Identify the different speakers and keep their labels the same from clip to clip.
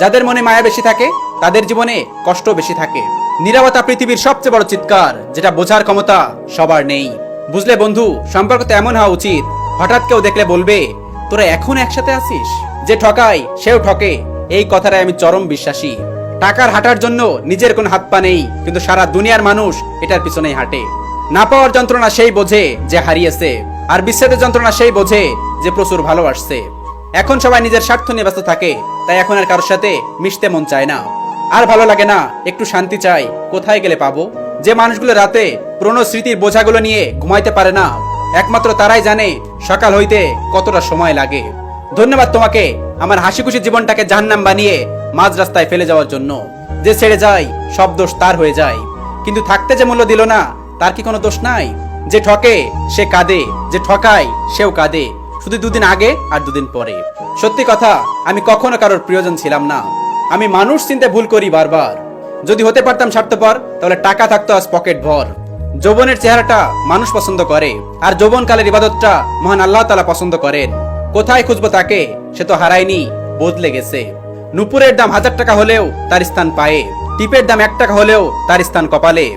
Speaker 1: যাদের মনে মায়া বেশি থাকে তাদের জীবনে কষ্ট বেশি থাকে। নীরবতা পৃথিবীর সবচেয়ে বড় চিৎকার, যেটা বোঝার ক্ষমতা সবার নেই। বুঝলে বন্ধু, সম্পর্ক তো এমন হওয়া উচিত, হঠাৎ কেউ দেখলে বলবে তোরা এখন একসাথে আছিস। যে ঠকায় সেও ঠকে, এই কথাটাই আমি চরম বিশ্বাসী। টাকার হাঁটার জন্য নিজের কোনো হাত পা নেই, কিন্তু সারা দুনিয়ার মানুষ এটার পিছনেই হাঁটে। না পাওয়ার যন্ত্রণা সেই বোঝে যে হারিয়েছে, আর বিচ্ছেদের যন্ত্রণা সেই বোঝে যে প্রচুর ভালোবাসছে। এখন সবাই নিজের স্বার্থ নিয়ে ব্যস্ত থাকে, তাই এখন আর কারোর সাথে মিশতে মন চায় না। আর ভালো লাগে না, একটু শান্তি চাই, কোথায় গেলে পাবো? যে মানুষগুলো রাতে পুরনো স্মৃতির বোঝাগুলো নিয়ে ঘুমাইতে পারে না, একমাত্র তারাই জানে সকাল হইতে কতটা সময় লাগে। ধন্যবাদ তোমাকে আমার হাসি খুশি জীবনটাকে জাহান্নাম বানিয়ে মাঝ রাস্তায় ফেলে যাওয়ার জন্য। যে ছেড়ে যায় সব দোষ তার হয়ে যায়, কিন্তু থাকতে যে মূল্য দিল না তার কি কোনো দোষ নাই? যে ঠকে সে কাঁদে, যে ঠকায় সেও কাঁদে, শুধু দুদিন আগে আর দুদিন পরে। সত্যি কথা, আমি কখনো কারোর প্রিয়জন ছিলাম না। আমি মানুষ চিনতে ভুল করি বারবার। যদি হতে পারতাম স্বার্থপর, তাহলে টাকা থাকতো আজ পকেট ভর। যৌবনের চেহারাটা মানুষ পছন্দ করে, আর যৌবনকালের ইবাদতটা মহান আল্লাহ তাআলা পছন্দ করেন। কোথায় খুঁজবো তাকে? সে তো হারায়নি, বদলে গেছে। নুপুরের দাম 1000 টাকা হলেও তার স্থান পায়ে, টিপের দাম 1 টাকা হলেও তার স্থান কপালে।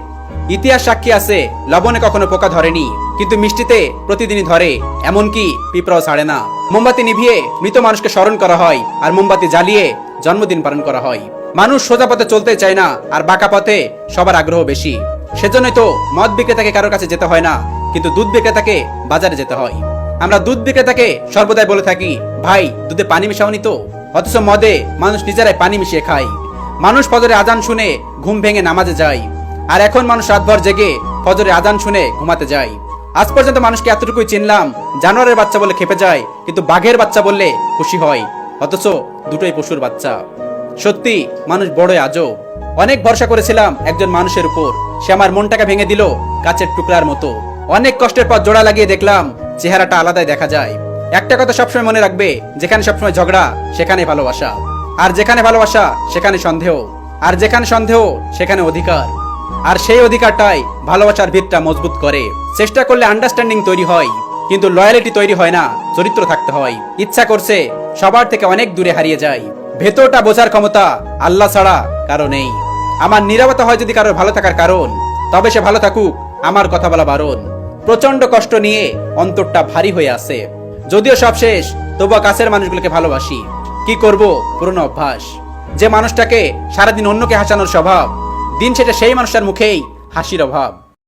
Speaker 1: ইতিহাস সাক্ষী আছে, লবণে কখনো পোকা ধরেনি, কিন্তু মিষ্টিতে প্রতিদিনই ধরে, এমনকি পিঁপড়াও ছাড়ে না। মোমবাতি নিভিয়ে মৃত মানুষকে স্মরণ করা হয়, আর মোমবাতি জ্বালিয়ে জন্মদিন পালন করা হয়। মানুষ সোজা পথে চলতে চায় না, আর বাঁকা পথে সবার আগ্রহ বেশি। সেজন্যই তো মদ বিক্রেতাকে কারোর কাছে যেতে হয় না, কিন্তু দুধ বিক্রেতাকে বাজারে যেতে হয়। আমরা দুধ বিক্রেতাকে সর্বদাই বলে থাকি, ভাই দুধে পানি মিশাওনি তো? অথচ মদে মানুষ নিজেরাই পানি মিশিয়ে খায়। মানুষ ফজরে আজান শুনে ঘুম ভেঙে নামাজে যায়, আর এখন মানুষ রাতভর জেগে ফজরে আজান শুনে ঘুমাতে যায়। আজ পর্যন্ত মানুষকে এতটুকুই চিনলাম, জানোয়ারের বাচ্চা বলে খেপে যায়, কিন্তু বাঘের বাচ্চা বললে খুশি হয়, অথচ দুটোই পশুর বাচ্চা। সত্যি মানুষ বড়ই আজব। অনেক ভরসা করেছিলাম একজন মানুষের উপর, সে আমার মনটাকে ভেঙে দিল কাচের টুকরার মতো। অনেক কষ্টের পর জোড়া লাগিয়ে দেখলাম চেহারাটা আলাদাই দেখা যায়। একটা কথা সবসময় মনে রাখবে, যেখানে সবসময় ঝগড়া সেখানে ভালোবাসা, আর যেখানে ভালোবাসা সেখানে সন্দেহ, আর যেখানে সন্দেহ সেখানে অধিকার। আর সেই অধিকারটাই ভালোবাসার ভিতটা মজবুত করে। চেষ্টা করলে আন্ডারস্ট্যান্ডিং তৈরি হয়, কিন্তু লয়ালিটি তৈরি হয় না, চরিত্র থাকতে হয়। ইচ্ছা করছে সবার থেকে অনেক দূরে হারিয়ে যায়, ভেতরটা বোঝার ক্ষমতা আল্লাহ ছাড়া কারো নেই। আমার নীরবতা হয় যদি কারোর ভালো থাকার কারণ, তবে সে ভালো থাকুক, আমার কথা বলা বারণ। প্রচন্ড কষ্ট নিয়ে অন্তরটা ভারী হয়ে আছে, যদিও সব শেষ, তবুও কাছের মানুষগুলোকে ভালোবাসি। কি করব, পুরনো অভ্যাস। যে মানুষটাকে সারাদিন অন্যকে হাসানোর স্বভাব, দিন সেটা সেই মানুষটার মুখেই হাসির অভাব।